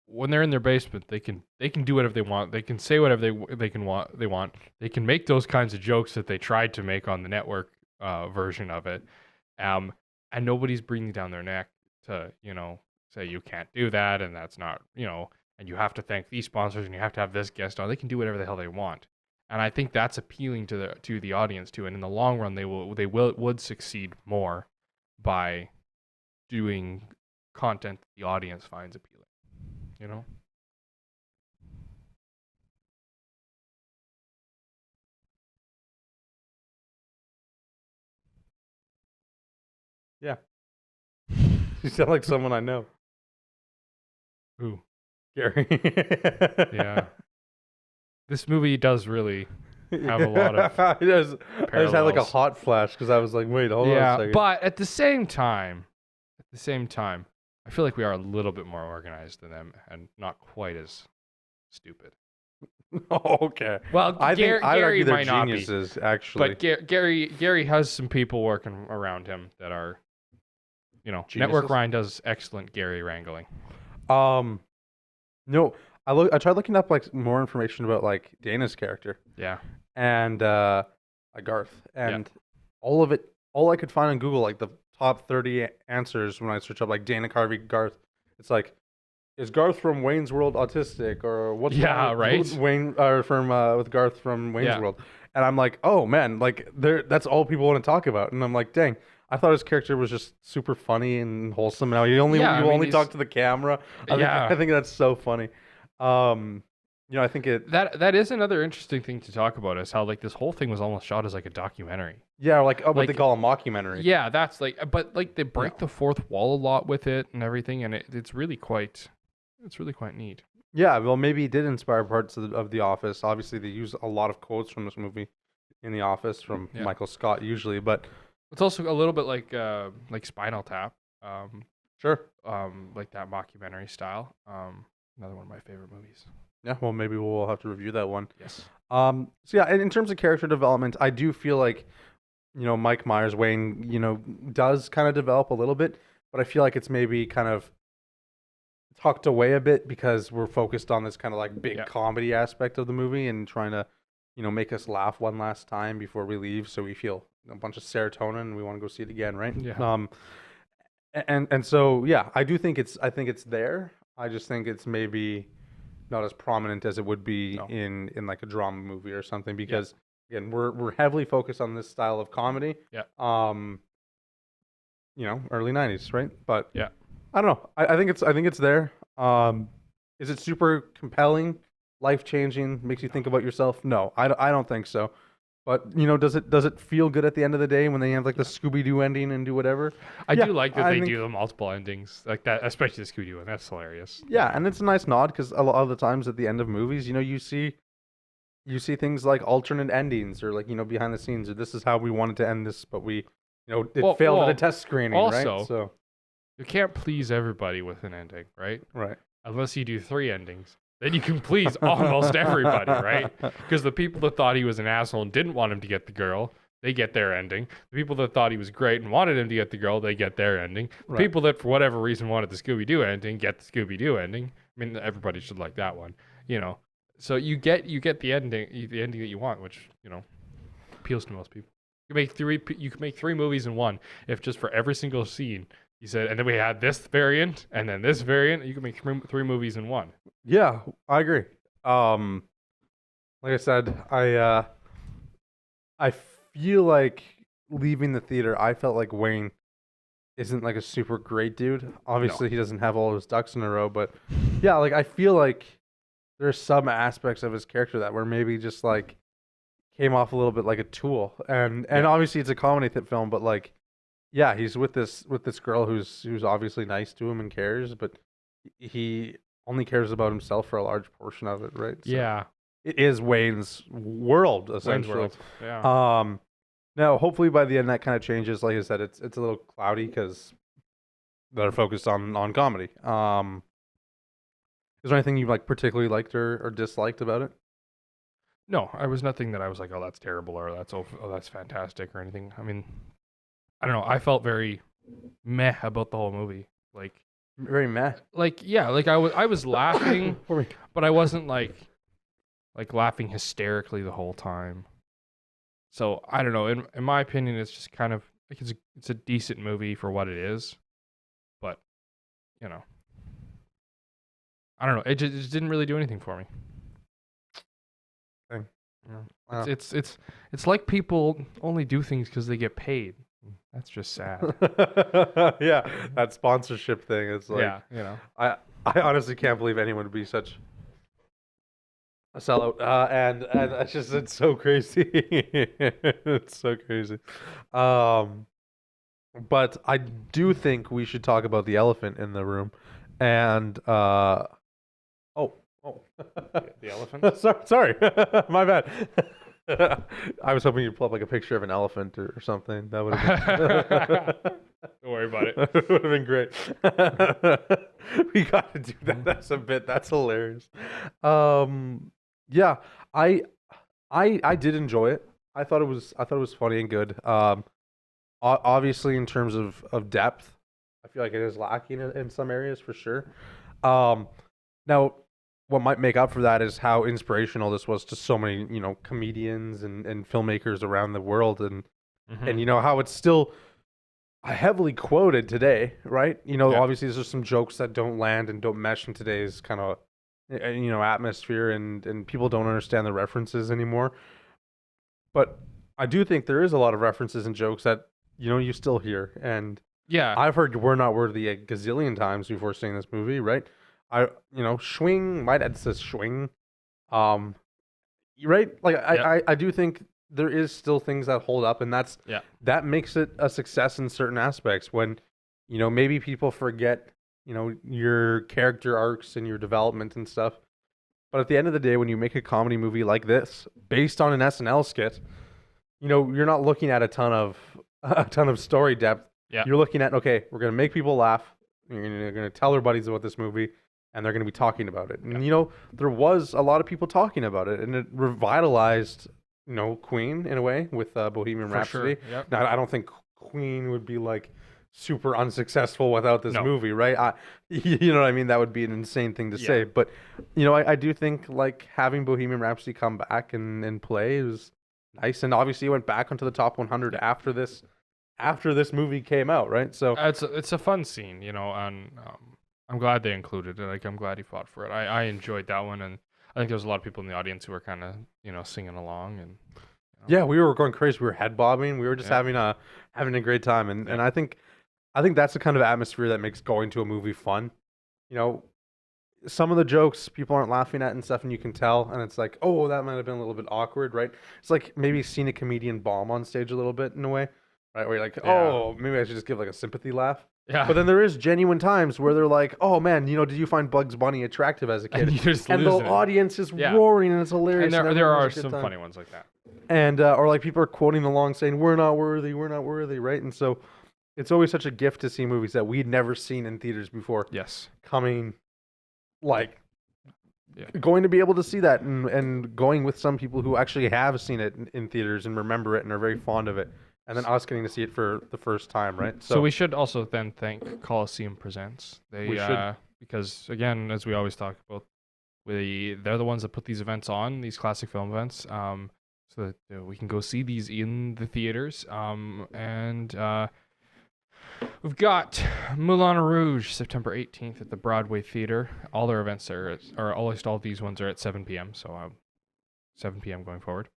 when they're in their basement, they can do whatever they want. They can say whatever they want. They can make those kinds of jokes that they tried to make on the network version of it, and nobody's breathing down their neck to say you can't do that, and that's not and you have to thank these sponsors and you have to have this guest on. They can do whatever the hell they want, and I think that's appealing to the audience too. And in the long run, they would succeed more by doing content that the audience finds appealing. Yeah. You sound like someone I know. Who? Gary. Yeah. This movie does really have a lot of I just had like a parallels. hot flash because I was like, wait, hold on a second. But at the same time, I feel like we are a little bit more organized than them and not quite as stupid. Okay. Well, I think I'd Gary argue they're might not be, geniuses, actually. but Gary has some people working around him that are, Network Geniuses? Ryan does excellent Gary wrangling. No, I tried looking up like more information about like Dana's character, Yeah. and Garth, and all I could find on Google, like the top 30 answers when I search up like Dana Carvey Garth, it's like, is Garth from Wayne's World autistic, or what's wrong with Wayne, or from with Garth from Wayne's World? And I'm like, oh man, like that's all people want to talk about. And I'm like, dang, I thought his character was just super funny and wholesome. Now you only talk to the camera. I think that's so funny. I think that is another interesting thing to talk about, is how like this whole thing was almost shot as like a documentary. Yeah, like what they call a mockumentary. Yeah, that's like, but like they break the fourth wall a lot with it and everything, and it's really quite neat. Yeah, well, maybe it did inspire parts of The Office. Obviously, they use a lot of quotes from this movie in The Office from Michael Scott usually, but it's also a little bit like Spinal Tap. Sure. Like that mockumentary style. Another one of my favorite movies. Yeah, well, maybe we'll have to review that one. Yes. So yeah, in terms of character development, I do feel like, Mike Myers, Wayne, does kind of develop a little bit, but I feel like it's maybe kind of tucked away a bit because we're focused on this kind of like big comedy aspect of the movie and trying to, make us laugh one last time before we leave, so we feel a bunch of serotonin and we want to go see it again, right? Yeah. And so yeah, I think it's there. I just think it's maybe not as prominent as it would be in like a drama movie or something, because again, we're heavily focused on this style of comedy. Yeah. Early 90s, right? But yeah, I don't know. I think it's there. Is it super compelling, life-changing, makes you think about yourself? No, I don't think so. But does it feel good at the end of the day when they have like the Scooby-Doo ending and do whatever? I do like that they do the multiple endings like that, especially the Scooby-Doo one. That's hilarious. Yeah, and it's a nice nod because a lot of the times at the end of movies, you see things like alternate endings or like behind the scenes, or this is how we wanted to end this, but we it failed at a test screening, also, right? So you can't please everybody with an ending, right? Right. Unless you do 3 endings. Then you can please almost everybody, right? Because the people that thought he was an asshole and didn't want him to get the girl, they get their ending. The people that thought he was great and wanted him to get the girl, they get their ending. The people that for whatever reason wanted the Scooby-Doo ending get the Scooby-Doo ending. I mean, everybody should like that one, So you get the ending that you want, which appeals to most people. You can make 3 movies in one if just for every single scene. He said, and then we had this variant, and then this variant. You can make 3 movies in one. Yeah, I agree. Like I said, I feel like leaving the theater, I felt like Wayne isn't like a super great dude. Obviously, he doesn't have all his ducks in a row, but yeah, like I feel like there's some aspects of his character that were maybe just like came off a little bit like a tool. And obviously, it's a comedy film, but like. Yeah, he's with this girl who's obviously nice to him and cares, but he only cares about himself for a large portion of it, right? So yeah, it is Wayne's world essentially. Wayne's world. Yeah. Now hopefully by the end that kind of changes. Like I said, it's a little cloudy because they're focused on comedy. Is there anything you like particularly liked or disliked about it? No, I was nothing that I was like, oh, that's terrible or that's fantastic or anything. I mean. I don't know. I felt very meh about the whole movie. Like very meh. Like yeah, like I was laughing, but I wasn't like laughing hysterically the whole time. So I don't know. In my opinion, it's just kind of like it's a decent movie for what it is, but I don't know. It just didn't really do anything for me. Wow. It's like people only do things because they get paid. That's just sad. Yeah, that sponsorship thing is like, I honestly can't believe anyone would be such a sellout. And it's so crazy. It's so crazy. But I do think we should talk about the elephant in the room. And the elephant. Sorry, my bad. I was hoping you'd pull up like a picture of an elephant or something. That would have been... Don't worry about it. It would have been great. We got to do that. That's a bit. That's hilarious. Yeah, I did enjoy it. I thought it was funny and good. Obviously, in terms of depth, I feel like it is lacking in some areas for sure. Now, what might make up for that is how inspirational this was to so many, comedians and filmmakers around the world, and how it's still heavily quoted today, right? Obviously there's some jokes that don't land and don't mesh in today's kind of atmosphere, and people don't understand the references anymore. But I do think there is a lot of references and jokes that you still hear, and Yeah. I've heard "We're Not Worthy" a gazillion times before seeing this movie, right? Schwing. My dad says schwing. Right? Like I do think there is still things that hold up, and that makes it a success in certain aspects. When maybe people forget your character arcs and your development and stuff. But at the end of the day, when you make a comedy movie like this based on an SNL skit, you're not looking at a ton of story depth. Yeah. You're looking at, okay, we're gonna make people laugh. You're gonna tell their buddies about this movie, and they're gonna be talking about it. And there was a lot of people talking about it, and it revitalized Queen in a way with Bohemian Rhapsody. Sure. Yep. Now I don't think Queen would be like super unsuccessful without this movie, right? You know what I mean? That would be an insane thing to say. But I do think like having Bohemian Rhapsody come back and play was nice, and obviously it went back onto the top 100 after this movie came out, right? So it's a fun scene, and I'm glad they included it. Like, I'm glad he fought for it. I enjoyed that one, and I think there was a lot of people in the audience who were kind of singing along, and yeah, we were going crazy. We were head bobbing. We were just having a great time, and I think that's the kind of atmosphere that makes going to a movie fun. Some of the jokes people aren't laughing at and stuff, and you can tell, and it's like, oh, that might have been a little bit awkward, right? It's like maybe seeing a comedian bomb on stage a little bit in a way, right? Where you're like, oh, maybe I should just give like a sympathy laugh. Yeah. But then there is genuine times where they're like, oh man, did you find Bugs Bunny attractive as a kid? And the audience is roaring, and it's hilarious. And there are some funny ones like that. And or like people are quoting along saying, we're not worthy, right? And so it's always such a gift to see movies that we'd never seen in theaters before. Yes. Coming, going to be able to see that, and going with some people who actually have seen it in theaters and remember it and are very fond of it. And then us getting to see it for the first time, right? So we should also then thank Coliseum Presents. We should. Because, again, as we always talk about, they're the ones that put these events on, these classic film events, so that we can go see these in the theaters. We've got Moulin Rouge, September 18th at the Broadway Theater. All their events or at least all of these ones are at 7 p.m., so 7 p.m. going forward.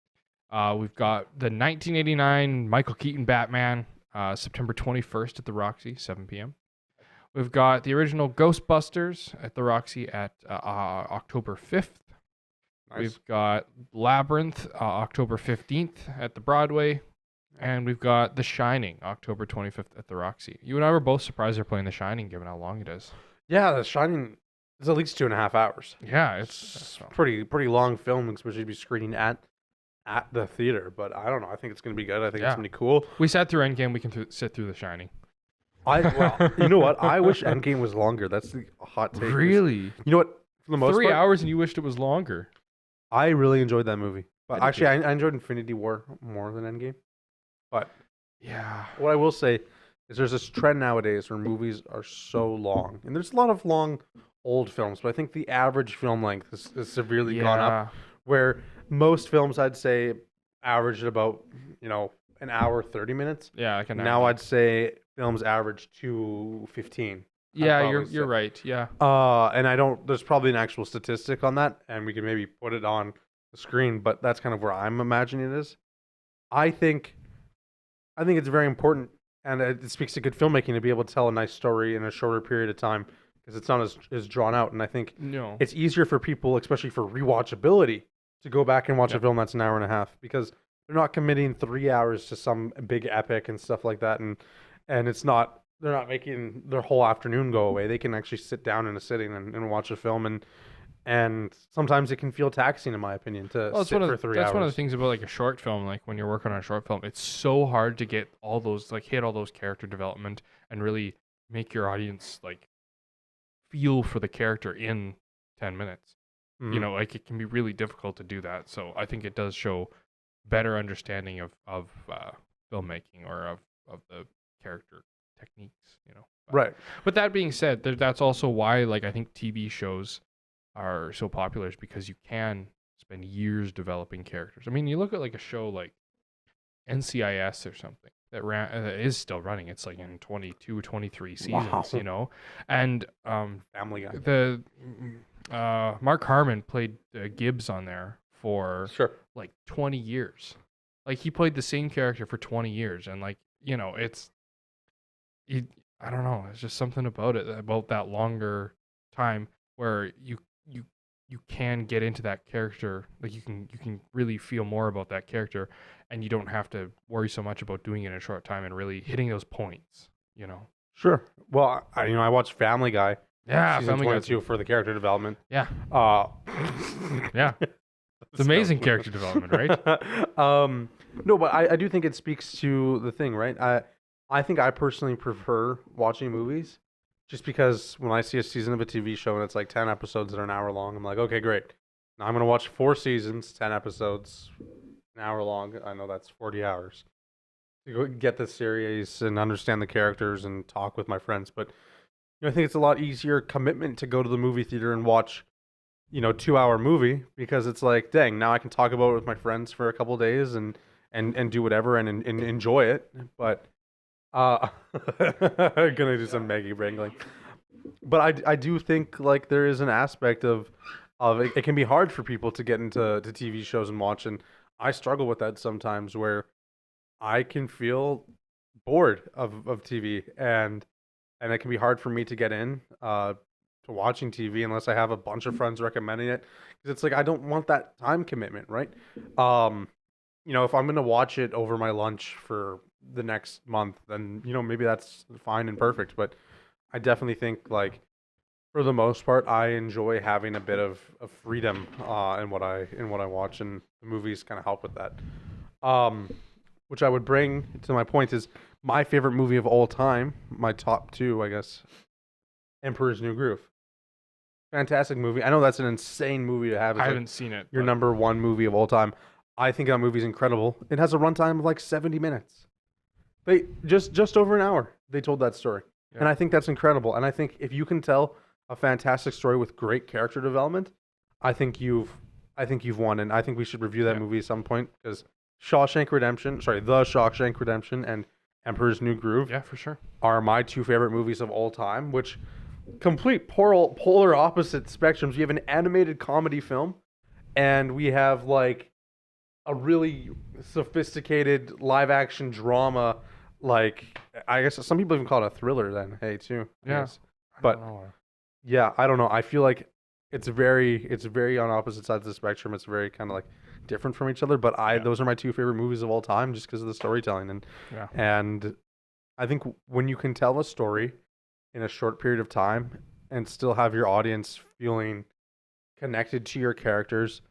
We've got the 1989 Michael Keaton Batman, September 21st at the Roxy, 7 p.m. We've got the original Ghostbusters at the Roxy at October 5th. Nice. We've got Labyrinth, October 15th at the Broadway. And we've got The Shining, October 25th at the Roxy. You and I were both surprised they're playing The Shining, given how long it is. Yeah, The Shining is at least 2.5 hours. Yeah, it's pretty long film, especially to be screening at the theater. But I don't know. I think it's going to be good. I think it's going to be cool. We sat through Endgame. We can sit through The Shining. You know what? I wish Endgame was longer. That's the hot take. Really? You know what? For the most 3 part, hours and you wished it was longer. I really enjoyed that movie. But actually, I enjoyed Infinity War more than Endgame. But yeah, what I will say is there's this trend nowadays where movies are so long. And there's a lot of long, old films. But I think the average film length has severely gone up. Where most films, I'd say, average at about, an hour, 30 minutes. Yeah, I can. Now I'd say films average 2:15. Yeah, you're right. Yeah. And there's probably an actual statistic on that, and we can maybe put it on the screen, but that's kind of where I'm imagining it is. I think it's very important, and it speaks to good filmmaking to be able to tell a nice story in a shorter period of time, because it's not as drawn out. And I think it's easier for people, especially for rewatchability, to go back and watch a film that's an hour and a half, because they're not committing 3 hours to some big epic and stuff like that, and they're not making their whole afternoon go away. They can actually sit down in a sitting and watch a film, and sometimes it can feel taxing, in my opinion, to sit for 3 hours. That's one of the things about like a short film. Like when you're working on a short film, it's so hard to get all those hit all those character development and really make your audience feel for the character in 10 minutes. Mm-hmm. It can be really difficult to do that. So I think it does show better understanding of filmmaking or of the character techniques. Right. But that being said, that's also why I think TV shows are so popular is because you can spend years developing characters. I mean, you look at like a show like NCIS or something that is still running. It's like in 22, 23 seasons, Wow. and Family Guy. the Mark Harmon played Gibbs on there for Sure. like 20 years. Like he played the same character for 20 years, and like I don't know. It's just something about it, about that longer time where you can get into that character. Like you can really feel more about that character, and you don't have to worry so much about doing it in a short time and really hitting those points. Sure. Well, I watched Family Guy. Yeah, Season Family Guy. 22 for the character development. Yeah, Uh, yeah. It's amazing character development, right? No, but I do think it speaks to the thing, right? I think I personally prefer watching movies just because when I see a season of a TV show and it's like 10 episodes that are an hour long, I'm like, okay, great. Now I'm going to watch 4 seasons, 10 episodes, an hour long. I know that's 40 hours to go get the series and understand the characters and talk with my friends. But I think it's a lot easier commitment to go to the movie theater and watch 2-hour movie because it's like, dang, now I can talk about it with my friends for a couple of days and do whatever and enjoy it. But gonna do some Maggie wrangling. But I do think like there is an aspect of it can be hard for people to get into TV shows and watch, and I struggle with that sometimes where I can feel bored of TV and it can be hard for me to get in to watching TV unless I have a bunch of friends recommending it because it's like I don't want that time commitment, right? If I'm gonna watch it over my lunch for the next month, then maybe that's fine and perfect. But I definitely think like for the most part, I enjoy having a bit of freedom in what I watch, and the movies kind of help with that. Which I would bring to my point is my favorite movie of all time, my top 2, I guess. Emperor's New Groove. Fantastic movie. I know that's an insane movie to have. I haven't seen it. Your number 1 movie of all time. I think that movie's incredible. It has a runtime of like 70 minutes. They just over an hour. They told that story, and I think that's incredible. And I think if you can tell a fantastic story with great character development, I think you've won. And I think we should review that movie at some point because The Shawshank Redemption, and Emperor's New Groove. Yeah, for sure. Are my 2 favorite movies of all time. Which complete polar opposite spectrums. We have an animated comedy film, and we have like a really sophisticated live action drama. Like I guess some people even call it a thriller. Then hey, too. Yeah, yes. But yeah, I don't know. I feel like it's very on opposite sides of the spectrum. It's very kind of like different from each other. But those are my 2 favorite movies of all time, just because of the storytelling and I think when you can tell a story in a short period of time and still have your audience feeling connected to your characters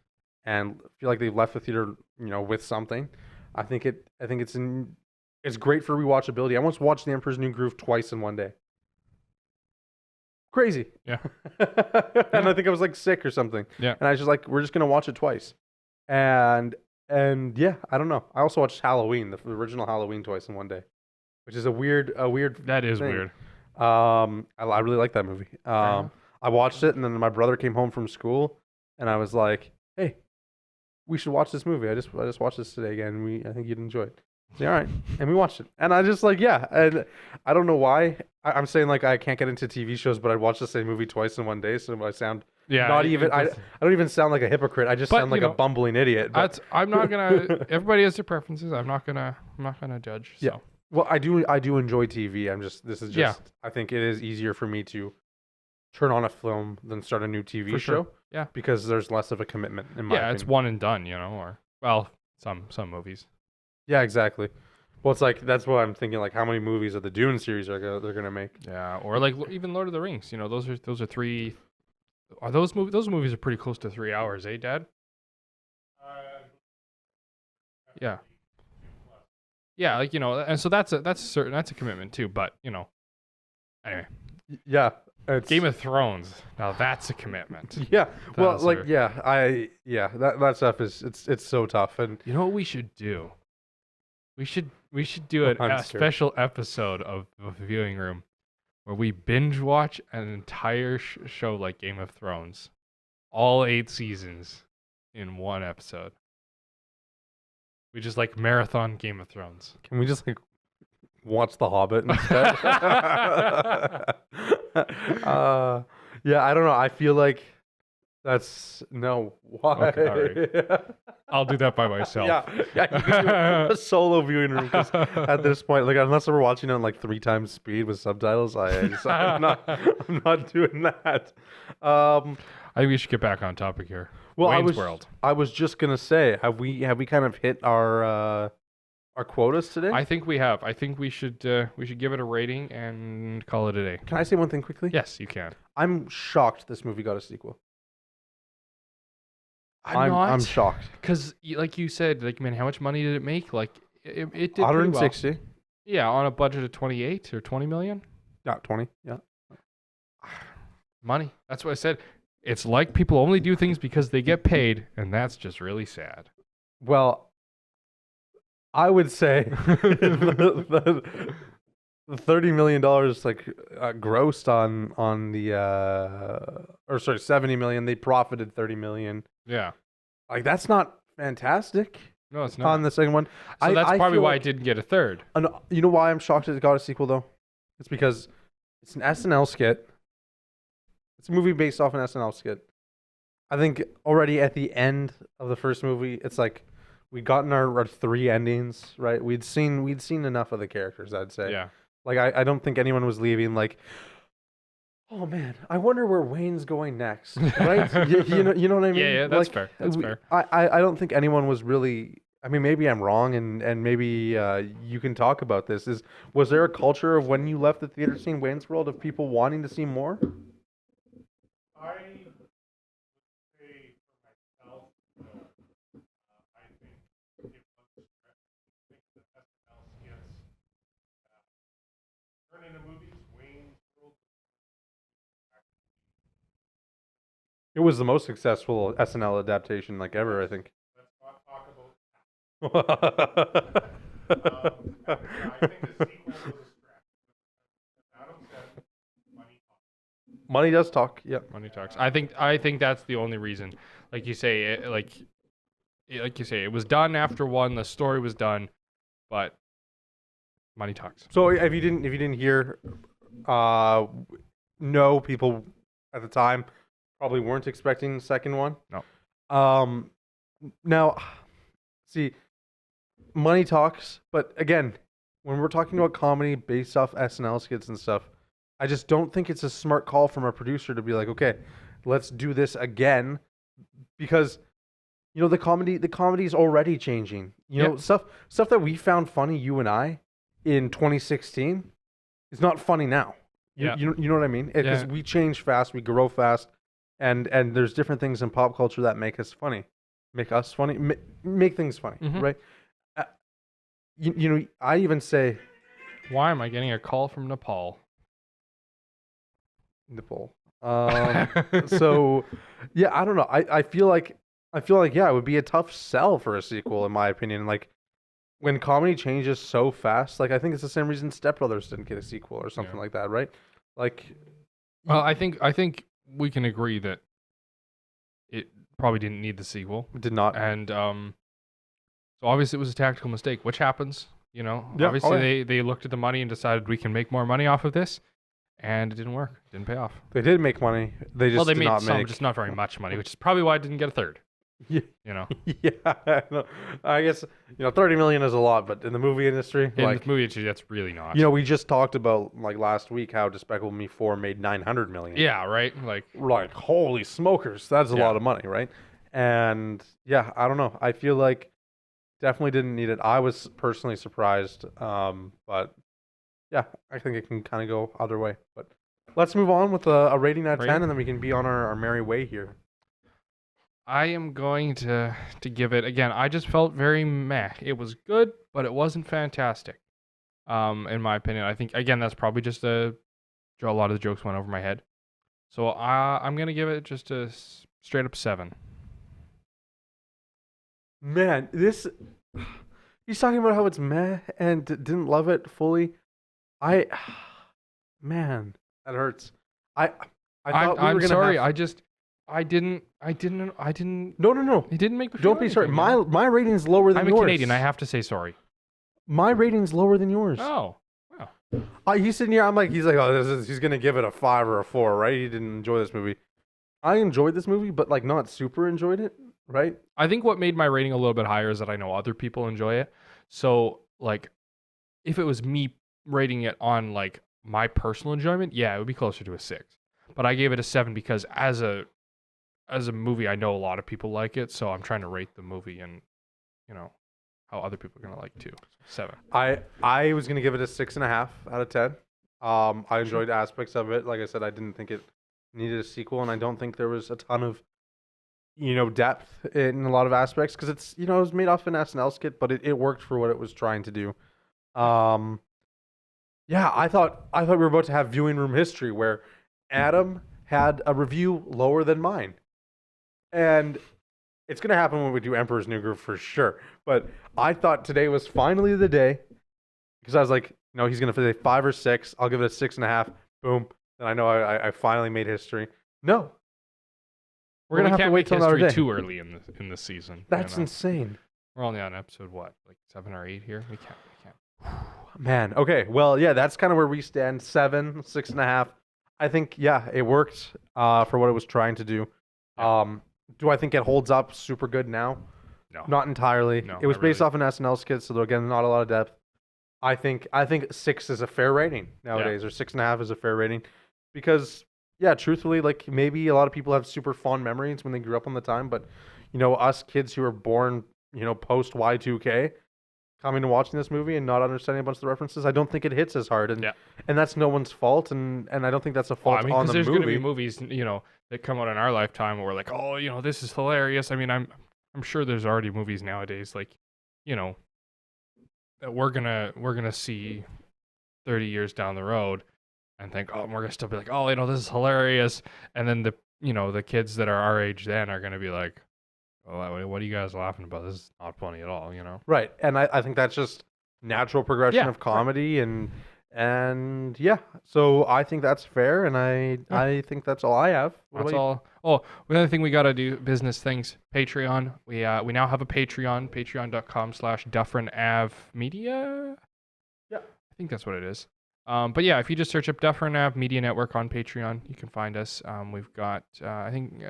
and feel like they've left the theater, with something, I think it's great for rewatchability. I once watched The Emperor's New Groove twice in one day. Crazy. Yeah. And I think I was like sick or something. Yeah. And I was just like, we're just gonna watch it twice. And yeah, I don't know. I also watched Halloween, the original Halloween, twice in one day, which is a weird That is thing. weird. I really like that movie. I watched it, and then my brother came home from school, and I was like, "Hey, we should watch this movie. I just watched this today again. I think you'd enjoy it." All right, and we watched it, and I just like and I don't know why I'm saying like I can't get into TV shows, but I watched the same movie twice in one day, so I sound not even I don't even sound like a hypocrite. I just sound like a bumbling idiot. But I'm not gonna. Everybody has their preferences. I'm not gonna judge. So. Yeah. Well, I do enjoy TV. I think it is easier for me to turn on a film than start a new TV show. Sure. Yeah. Because there's less of a commitment in my opinion. It's one and done, or some movies. Yeah, exactly. Well, it's like that's what I'm thinking. Like, how many movies of the Dune series they're gonna make? Yeah, or like even Lord of the Rings. Those are 3. Are those movies? Those movies are pretty close to 3 hours, eh, Dad? Yeah. Yeah, like and so that's a commitment too. But anyway. Yeah. Game of Thrones. Now that's a commitment. Yeah. Well, that stuff is it's so tough. And you know what we should do? We should do a special episode of Viewing Room where we binge watch an entire show like Game of Thrones all 8 seasons in one episode. We just like marathon Game of Thrones. Can we just like watch The Hobbit instead? Yeah, I don't know. I feel like that's no. Why? Okay, all right. I'll do that by myself. Yeah, you can do a solo viewing room 'cause at this point, like unless we're watching it on like 3 times speed with subtitles, I'm not doing that. I think we should get back on topic here. Well, Wayne's World. I was just gonna say, have we kind of hit our quotas today? I think we have. I think we should give it a rating and call it a day. Can I say one thing quickly? Yes, you can. I'm shocked this movie got a sequel. I'm shocked. Because, like you said, like, man, how much money did it make? Like, it did pretty well. 160. Yeah, on a budget of 28 or 20 million. Yeah, 20. Yeah. Money. That's what I said. It's like people only do things because they get paid, and that's just really sad. Well, I would say the $30 million like grossed on the or sorry, 70 million. They profited 30 million. Yeah. Like that's not fantastic. No, it's not. On the second one, So that's probably feel why like, it didn't get a third. You know why I'm shocked it got a sequel though? It's because it's an SNL skit. It's a movie based off an SNL skit. I think already at the end of the first movie, it's like we'd gotten our 3 endings, right? We'd seen enough of the characters, I'd say. Yeah. Like I don't think anyone was leaving like, oh man, I wonder where Wayne's going next, right? you know what I mean? Yeah, that's like, fair. That's fair. I don't think anyone was really. I mean, maybe I'm wrong, and maybe you can talk about this. Was there a culture of when you left the theater seeing Wayne's World of people wanting to see more? I would say for myself, no. I think it was stressful. I think the SNL skits turn into movies. Wayne's World. It was the most successful SNL adaptation like ever, I think. Let's not talk about. I think the sequel was a stretch. As Adam said, money talks. Money does talk. Yep. Money talks. I think that's the only reason. Like you say, it was done after 1. The story was done, but money talks. So if you didn't hear, no, people at the time probably weren't expecting the second one. No. Now, see, money talks, but again, when we're talking about comedy based off SNL skits and stuff, I just don't think it's a smart call from a producer to be like, okay, let's do this again, because the comedy is already changing. You know, stuff that we found funny, you and I, in 2016, is not funny now. You know what I mean? Because we change fast, we grow fast, and there's different things in pop culture that make us funny, make things funny, right? I even say, why am I getting a call from Nepal? So yeah, I don't know. I feel like yeah, it would be a tough sell for a sequel in my opinion. Like when comedy changes so fast, like I think it's the same reason Step Brothers didn't get a sequel or something like that, right? Like, well, I think we can agree that it probably didn't need the sequel. It did not, and so obviously it was a tactical mistake, which happens. Yeah. Obviously they looked at the money and decided we can make more money off of this. And it didn't work. It didn't pay off. They did make money. They made not some, make. just not very much money, which is probably why it didn't get a third. Yeah. Yeah. I guess 30 million is a lot, but in the movie industry, in the movie industry, that's really not. We just talked about like last week how Despicable Me 4 made 900 million. Yeah, right. Like holy smokers, that's a lot of money, right? And yeah, I don't know. I feel like definitely didn't need it. I was personally surprised, but. Yeah, I think it can kind of go either way. But let's move on with a rating out of 10, and then we can be on our merry way here. I am going to give it, again, I just felt very meh. It was good, but it wasn't fantastic, in my opinion. I think, again, that's probably just a lot of the jokes went over my head. So I'm going to give it just a straight up 7. Man, he's talking about how it's meh and didn't love it fully. Man, that hurts. I thought we were gonna I'm sorry. have... I didn't. No. It didn't make me. Don't feel be sorry. anything, you know? My rating's lower than I'm a yours. Canadian. I have to say sorry. My rating's lower than yours. Oh. He's sitting here. He's like, oh, he's gonna give it a 5 or a 4, right? He didn't enjoy this movie. I enjoyed this movie, but like not super enjoyed it, right? I think what made my rating a little bit higher is that I know other people enjoy it. So like, if it was me rating it on like my personal enjoyment, yeah, it would be closer to a 6. But I gave it a 7 because as a movie, I know a lot of people like it, so I'm trying to rate the movie and how other people are gonna like too. 7. I was gonna give it a 6.5 out of 10. I enjoyed aspects of it. Like I said, I didn't think it needed a sequel, and I don't think there was a ton of depth in a lot of aspects because it's it was made off an SNL skit, but it worked for what it was trying to do. Yeah, I thought we were about to have viewing room history where Adam had a review lower than mine, and it's gonna happen when we do Emperor's New Groove for sure. But I thought today was finally the day because I was like, no, he's gonna say 5 or 6. I'll give it a 6.5. Boom. And I know I finally made history. No, we're gonna have to wait till another day. Too early in the season. That's insane. We're only on episode what, like 7 or 8 here. We can't. Man. Okay. Well, yeah, that's kind of where we stand. 7, 6.5. I think it worked for what it was trying to do. Yeah. Do I think it holds up super good now? No, not entirely. No, it was based off an SNL skit, so again, not a lot of depth. I think 6 is a fair rating nowadays, or 6.5 is a fair rating, because truthfully, like maybe a lot of people have super fond memories when they grew up on the time, but us kids who are born post Y2K coming and watching this movie and not understanding a bunch of the references, I don't think it hits as hard, and that's no one's fault, and I don't think that's a fault on the there's movie. There's going to be movies that come out in our lifetime where we're like, oh, this is hilarious. I mean, I'm sure there's already movies nowadays like that we're gonna see 30 years down the road and think, oh, we're gonna still be like, oh, this is hilarious, and then the kids that are our age then are gonna be like, oh, what are you guys laughing about? This is not funny at all, Right, and I think that's just natural progression of comedy, right. and so I think that's fair, and I think that's all I have. That's all. Oh, another thing we gotta do, business things. Patreon. We now have a Patreon. Patreon.com/Dufferin Avenue Media. Yeah, I think that's what it is. But yeah, if you just search up Dufferin Avenue Media Network on Patreon, you can find us. We've got I think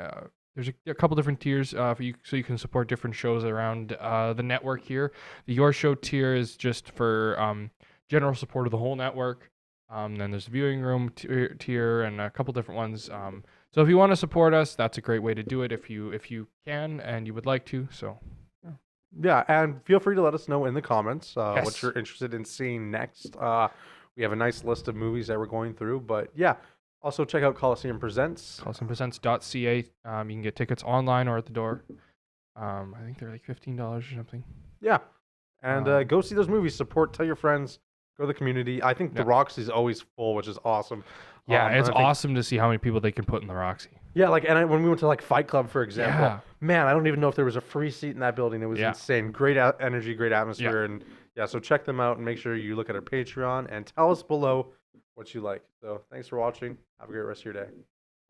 there's a couple different tiers for you, so you can support different shows around the network here. The Your Show tier is just for general support of the whole network. Then there's the viewing room tier and a couple different ones. So if you want to support us, that's a great way to do it if you can and you would like to. So yeah, and feel free to let us know in the comments what you're interested in seeing next. We have a nice list of movies that we're going through, but also check out Coliseum Presents. ColiseumPresents.ca. You can get tickets online or at the door. I think they're like $15 or something. Yeah, and go see those movies. Tell your friends. Go to the community. I think the Roxy is always full, which is awesome. Yeah, it's awesome to see how many people they can put in the Roxy. Yeah, when we went to Fight Club, for example, man, I don't even know if there was a free seat in that building. It was insane. Great energy, great atmosphere, and so check them out and make sure you look at our Patreon and tell us below what you like. So thanks for watching. Have a great rest of your day.